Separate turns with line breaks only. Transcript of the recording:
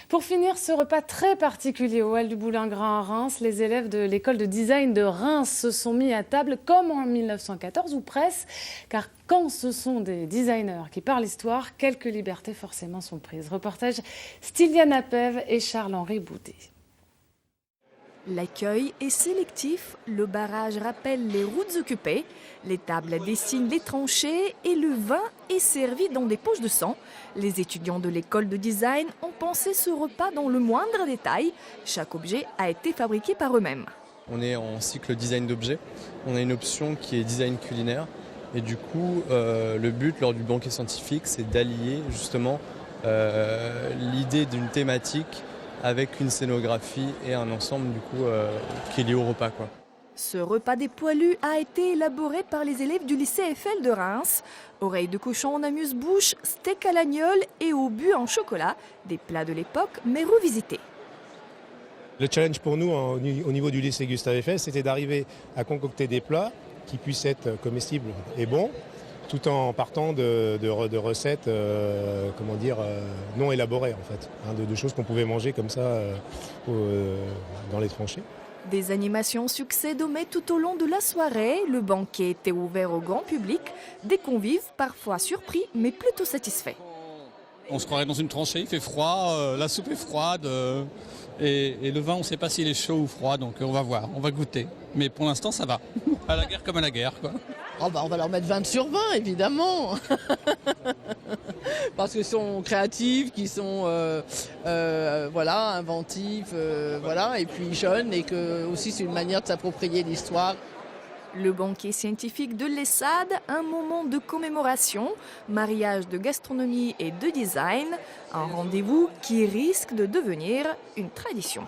Pour finir ce repas très particulier au Hall du Boulingrin à Reims, les élèves de l'école de design de Reims se sont mis à table comme en 1914 ou presque, car quand ce sont des designers qui parlent histoire, quelques libertés forcément sont prises. Reportage Styliana Pev et Charles-Henri Boudet.
L'accueil est sélectif, le barrage rappelle les routes occupées, les tables dessinent les tranchées et le vin est servi dans des poches de sang. Les étudiants de l'école de design ont pensé ce repas dans le moindre détail. Chaque objet a été fabriqué par eux-mêmes.
On est en cycle design d'objets, on a une option qui est design culinaire et du coup le but lors du banquet scientifique c'est d'allier justement l'idée d'une thématique avec une scénographie et un ensemble du coup qui est lié au repas, quoi.
Ce repas des poilus a été élaboré par les élèves du lycée Eiffel de Reims. Oreilles de cochon en amuse-bouche, steak à l'agnole et obus en chocolat, des plats de l'époque mais revisités.
Le challenge pour nous au niveau du lycée Gustave Eiffel, c'était d'arriver à concocter des plats qui puissent être comestibles et bons, tout en partant de recettes non élaborées en fait, de choses qu'on pouvait manger comme ça dans les tranchées.
Des animations succèdent tout au long de la soirée. Le banquet était ouvert au grand public, des convives parfois surpris mais plutôt satisfaits.
On se croirait dans une tranchée, il fait froid, la soupe est froide et le vin on ne sait pas s'il est chaud ou froid, donc on va voir, on va goûter. Mais pour l'instant ça va, à la guerre comme à la guerre, quoi.
Oh bah on va leur mettre 20 sur 20 évidemment. Parce qu'ils sont créatifs, qu'ils sont inventifs, et puis jeunes, et que aussi c'est une manière de s'approprier l'histoire.
Le banquet scientifique de l'ESSAD, un moment de commémoration, mariage de gastronomie et de design, un rendez-vous qui risque de devenir une tradition.